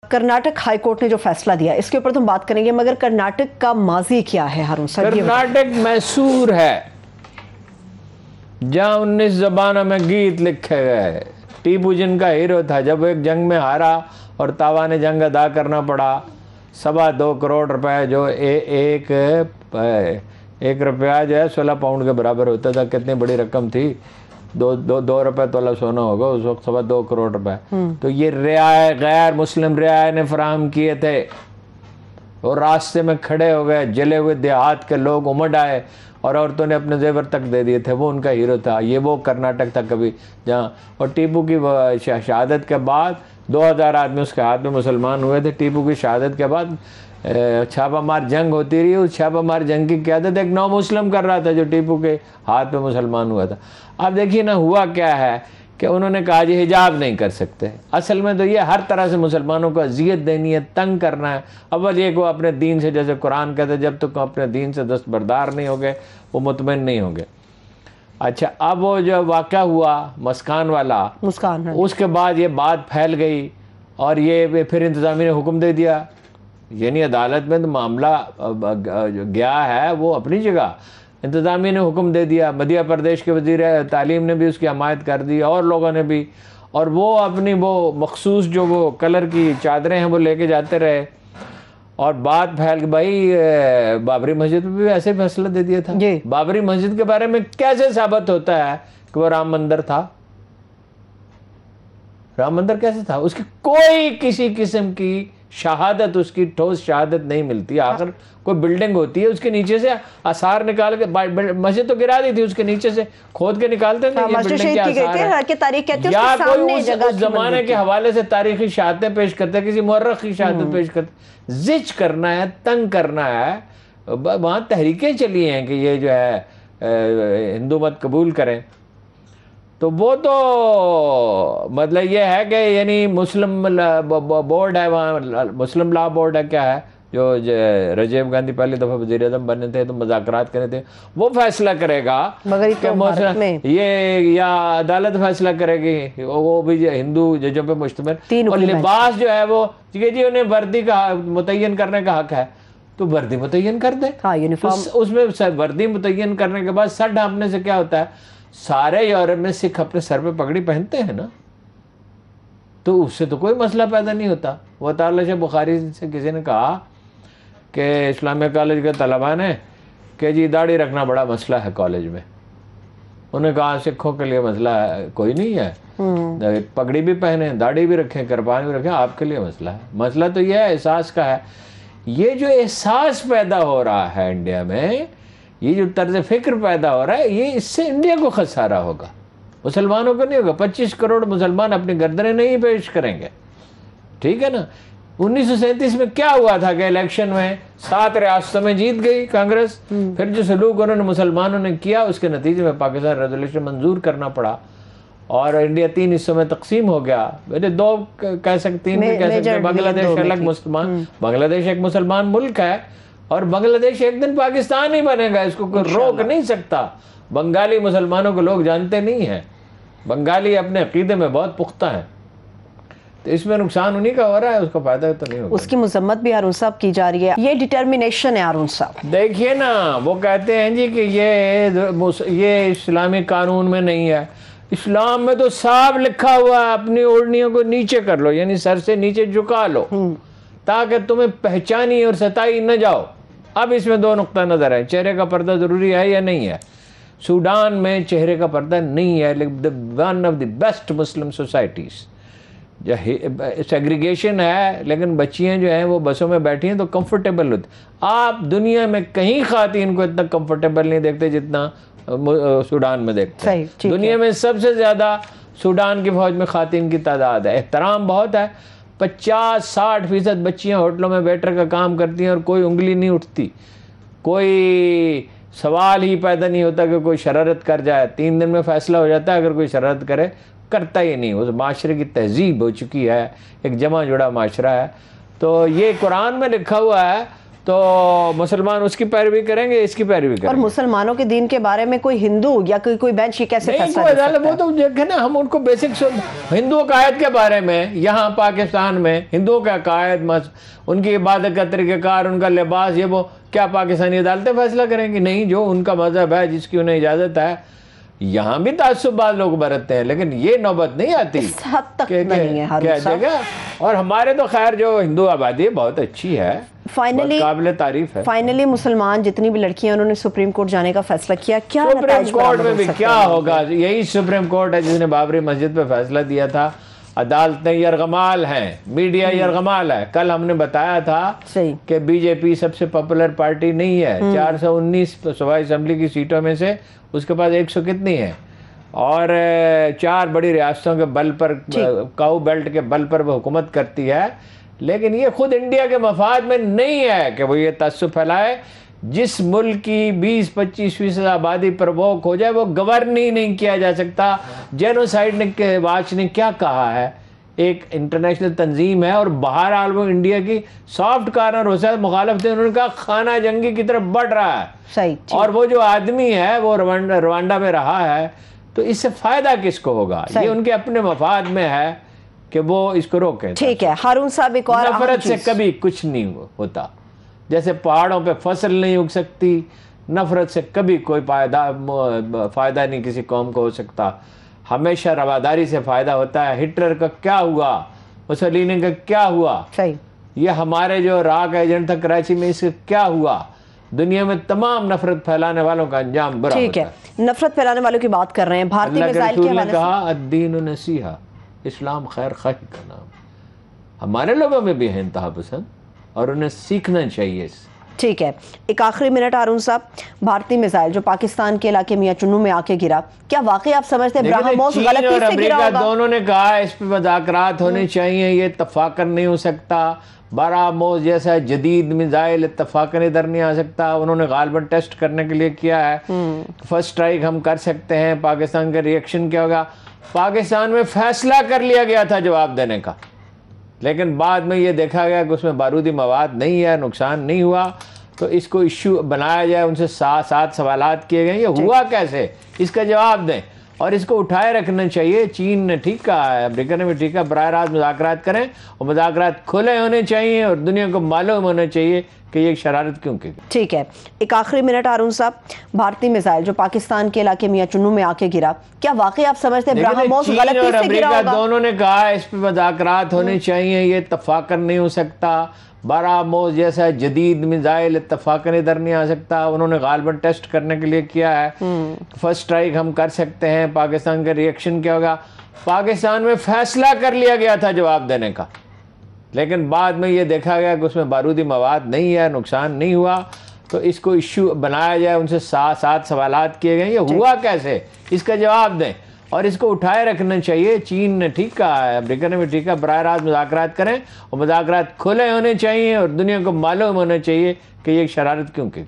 Karnataka high court ने जो फैसला दिया इसके ऊपर तो हम बात करेंगे, मगर कर्नाटक का माजी क्या है हारून साहब? कर्नाटक मैसूर है जहाँ 19 जबानों में गीत लिखे गए। टीपू जिनका हीरो था, जब एक जंग में हारा और तावाने जंग अदा करना पड़ा, 2.25 करोड़ रुपए जो एक रुपया जो है 16 पाउंड के बराबर होता था। कितनी बड़ी रकम थी, दो रुपए तोला सोना होगा उस वक्त, 2.25 करोड़ रुपए। तो ये रियाय गैर मुस्लिम रियाय ने फराहम किए थे और रास्ते में खड़े हो गए। जले हुए देहात के लोग उमड़ आए और औरतों ने अपने जेवर तक दे दिए थे। वो उनका हीरो था। ये वो कर्नाटक था कभी जहाँ, और टीपू की शहादत के बाद 2000 आदमी उसके हाथ में मुसलमान हुए थे। टीपू की शहादत के बाद छापामार जंग होती रही। उस छापामार जंग की क़यादत एक नौ मुस्लिम कर रहा था जो टीपू के हाथ में मुसलमान हुआ था। अब देखिए ना, हुआ क्या है कि उन्होंने कहा जी हिजाब नहीं कर सकते। असल में तो ये हर तरह से मुसलमानों को अजियत देनी है, तंग करना है। अव्वल ये को अपने दीन से, जैसे कुरान कहते हैं, जब तक अपने दीन से दस्तबरदार नहीं होंगे वो मुतमईन नहीं होंगे। अच्छा, अब वो जो वाक़या हुआ मस्कान वाला, उसके बाद ये बात फैल गई और ये फिर इंतज़ामिया ने हुक्म दे दिया। यानी अदालत में तो मामला गया है वो अपनी जगह, इंतज़ामिया ने हुक्म दे दिया। मध्य प्रदेश के वज़ीर तालीम ने भी उसकी हमायत कर दी और लोगों ने भी, और वो अपनी वो मखसूस जो वो कलर की चादरें हैं वो लेके जाते रहे और बात फैल गई। भाई बाबरी मस्जिद पे भी ऐसे फैसला दे दिया था। बाबरी मस्जिद के बारे में कैसे साबित होता है कि वो राम मंदिर था? राम मंदिर कैसे था? उसकी कोई किसी किस्म की शहादत, उसकी ठोस शहादत नहीं मिलती। आखिर कोई बिल्डिंग होती है, उसके नीचे से आसार निकाल के, मस्जिद तो गिरा दी थी, उसके नीचे से खोद के निकालते थे ये बिल्डिंग के आसार है। या कोई उस जमाने के हवाले से तारीखी शहादतें पेश करते, किसी मुर्रख की शहादत पेश करते। जिच करना है, तंग करना है। वहाँ तहरीकें चली हैं कि ये जो है हिंदू मत कबूल करें, तो वो तो मतलब ये है कि यानी मुस्लिम बोर्ड है वहाँ, मुस्लिम लॉ बोर्ड है, क्या है, जो राजीव गांधी पहली दफ़ा वज़ीर आज़म बने थे तो मुज़ाकरात करे थे, वो फैसला करेगा। मगर तो ये या अदालत फैसला करेगी, वो भी हिंदू जजों पे मुश्तमिल। और लिबास जो है वो जी उन्हें वर्दी का मुतय्यन करने का हक है, तो वर्दी मुतय्यन कर दे। हाँ, यूनिफॉर्म उसमें वर्दी मुतय्यन करने के बाद सर ढांपने से क्या होता है? सारे यूरोप में सिख अपने सर पे पगड़ी पहनते हैं ना, तो उससे तो कोई मसला पैदा नहीं होता। वो ताला से बुखारी से किसी ने कहा कि इस्लामिया कॉलेज के तलबा ने कि जी दाढ़ी रखना बड़ा मसला है कॉलेज में। उन्होंने कहा सिखों के लिए मसला है कोई नहीं है, पगड़ी भी पहने, दाढ़ी भी रखें, कुर्बान भी रखें, आपके लिए मसला है। मसला तो यह है, एहसास का है। ये जो एहसास पैदा हो रहा है इंडिया में, ये जो तर्ज फिक्र पैदा हो रहा है, ये इससे इंडिया को खसारा होगा, मुसलमानों को नहीं होगा। 25 करोड़ मुसलमान अपनी गर्दनें नहीं पेश करेंगे, ठीक है ना। 1937 में क्या हुआ था कि इलेक्शन में 7 रियासतों में जीत गई कांग्रेस। फिर जो सलूक उन्होंने मुसलमानों ने किया, उसके नतीजे में पाकिस्तान रेजोल्यूशन मंजूर करना पड़ा और इंडिया 3 हिस्सों में तकसीम हो गया। वैसे 2 कह सकते, 3 भी कह सकते। बांग्लादेश अलग मुसलमान, बांग्लादेश एक मुसलमान मुल्क है और बांग्लादेश एक दिन पाकिस्तान ही बनेगा, इसको कोई रोक नहीं सकता। बंगाली मुसलमानों को लोग जानते नहीं हैं, बंगाली अपने अकीदे में बहुत पुख्ता हैं, तो इसमें नुकसान उन्हीं का हो रहा है, उसको फायदा तो नहीं होगा। उसकी मजम्मत भी हारून साहब की जा रही है। ये डिटर्मिनेशन है हारून साहब। देखिए ना, वो कहते हैं जी कि ये इस्लामी कानून में नहीं है। इस्लाम में तो साफ लिखा हुआ है अपनी ओढ़नियों को नीचे कर लो, यानी सर से नीचे झुका लो ताकि तुम्हें पहचानी और सताई न जाओ। अब इसमें 2 नुक्ता नजर है, चेहरे का पर्दा जरूरी है या नहीं है। सूडान में चेहरे का पर्दा नहीं है, लेकिन one of the best Muslim societies, segregation है, लेकिन बच्चियां जो हैं वो बसों में बैठी हैं तो कंफर्टेबल होती। आप दुनिया में कहीं खातीन को इतना कंफर्टेबल नहीं देखते जितना सूडान में देखते हैं। दुनिया में सबसे ज्यादा सूडान की फौज में खातीन की तादाद है, एहतराम बहुत है। 50-60% बच्चियां होटलों में वेटर का काम करती हैं और कोई उंगली नहीं उठती, कोई सवाल ही पैदा नहीं होता कि कोई शरारत कर जाए। 3 दिन में फैसला हो जाता है, अगर कोई शरारत करे, करता ही नहीं। उस माशरे की तहजीब हो चुकी है, एक जमा जुड़ा माशरा है। तो ये कुरान में लिखा हुआ है, तो मुसलमान उसकी पैरवी करेंगे, इसकी पैरवी करेंगे। और मुसलमानों के दीन के बारे में कोई हिंदू या कोई बेंच ये कैसे फैसला दे सकता है? वो तो देखे ना, हम उनको बेसिक हिंदुओं का आयत के बारे में, यहाँ पाकिस्तान में हिंदुओं का कायद, उनकी इबादत का तरीक़ाकार, उनका लिबास, ये वो, क्या पाकिस्तानी अदालतें फैसला करेंगी? नहीं, जो उनका मजहब है, जिसकी उन्हें इजाज़त है। यहाँ भी ताज्जुबात लोग बरतते हैं, लेकिन ये नौबत नहीं आती, इस हद तक नहीं है हारून साहब। और हमारे तो खैर जो हिंदू आबादी बहुत अच्छी है, फाइनली काबिल तारीफ है। फाइनली मुसलमान जितनी भी लड़कियां उन्होंने सुप्रीम कोर्ट जाने का फैसला किया। क्या सुप्रीम कोर्ट में भी क्या होगा? यही सुप्रीम कोर्ट है जिसने बाबरी मस्जिद पे फैसला दिया था। अदालतें यरगमाल हैं, मीडिया यरगमाल है। कल हमने बताया था कि बीजेपी सबसे पॉपुलर पार्टी नहीं है। 419 सूबाई असेंबली की सीटों में से उसके पास 100 कितनी है, और 4 बड़ी रियासतों के बल पर, काऊ बेल्ट के बल पर वो हुकूमत करती है। लेकिन ये खुद इंडिया के मफाद में नहीं है कि वो ये तस्सुब फैलाए। जिस मुल्क की 20-25% आबादी प्रवोक हो जाए, वो गवर्न ही नहीं किया जा सकता। जेनोसाइड वाच ने क्या कहा है, एक इंटरनेशनल तंजीम है, और बहरहाल वो इंडिया की सॉफ्ट कार्नर हो सकता मुखालफ थे। उन्होंने कहा खाना जंगी की तरफ बढ़ रहा है। सही। और वो जो आदमी है वो रवांडा में रहा है, तो इससे फायदा किसको होगा? ये उनके अपने मफाद में है कि वो इसको रोके। ठीक है हारून साहब, एक और नफरत से कभी कुछ नहीं होता। जैसे पहाड़ों पे फसल नहीं उग सकती, नफरत से कभी कोई फायदा नहीं किसी कौम को हो सकता। हमेशा रवादारी से फायदा होता है। हिटलर का क्या हुआ, मुसोलिनी का क्या हुआ, सही, ये हमारे जो राग एजेंट था कराची में, इसका क्या हुआ? दुनिया में तमाम नफरत फैलाने वालों का अंजाम बुरा होता है। ठीक है, नफरत फैलाने वालों की बात कर रहे हैं। भारतीय मिसाइल के हवाले से कहा अद्दीन नसीहा, इस्लाम खैर खाही का नाम। हमारे लोगों में भी है इंतहा पसंद, और उन्हें सीखना चाहिए। ठीक है, एक आखिरी मिनट हारून साहब, भारतीय मिसाइल जो पाकिस्तान के इलाके मियां चुन्नू में आके गिरा, क्या वाकई आप समझते हैं ब्रह्मोस गलती से गिरा होगा? दोनों ने कहा इस पे मुज़ाकरात होने चाहिए, ये इत्तफाकन नहीं हो सकता। ब्रह्मोस जैसा जदीद मिसाइल इत्तफाकन इधर नहीं आ सकता। उन्होंने गालिबन टेस्ट करने के लिए किया है। फर्स्ट स्ट्राइक हम कर सकते हैं, पाकिस्तान का रिएक्शन क्या होगा? पाकिस्तान में फैसला कर लिया गया था जवाब देने का, लेकिन बाद में ये देखा गया कि उसमें बारूदी मवाद नहीं है, नुकसान नहीं हुआ, तो इसको इश्यू बनाया जाए। उनसे 7 सवालात किए गए, ये हुआ कैसे, इसका जवाब दें, और इसको उठाए रखना चाहिए। चीन ने ठीक कहा है, अमेरिका ने भी ठीक कहा, बराह रास्त मुज़ाकरात करें, और मुज़ाकरात खुले होने चाहिए, और दुनिया को मालूम होना चाहिए कि ये शरारत क्यों की। ठीक है, एक आखिरी मिनट हारून साहब, भारतीय मिसाइल जो पाकिस्तान के इलाके मियां चुन्नू में आके गिरा, क्या वाकई आप समझते हैं ब्रह्मोस गलती से गिरा होगा? दोनों ने कहा इस पे मुज़ाकरात होने चाहिए, ये इत्तफाकन नहीं हो सकता। ब्रह्मोस जैसा जदीद मिसाइल इत्तफाकन इधर नहीं आ सकता। उन्होंने गालिबन टेस्ट करने के लिए किया है। फर्स्ट स्ट्राइक हम कर सकते हैं, पाकिस्तान का रिएक्शन क्या होगा? पाकिस्तान में फैसला कर लिया गया था जवाब देने का, लेकिन बाद में ये देखा गया कि उसमें बारूदी मवाद नहीं है, नुकसान नहीं हुआ, तो इसको इश्यू बनाया जाए। उनसे 7 सवालात किए गए, ये हुआ कैसे, इसका जवाब दें, और इसको उठाए रखना चाहिए। चीन ने ठीक कहा है, अमेरिका ने भी ठीक कहा, बराह रास्त मुज़ाकरात करें, और मुज़ाकरात खुले होने चाहिए, और दुनिया को मालूम होना चाहिए कि ये शरारत क्यों की।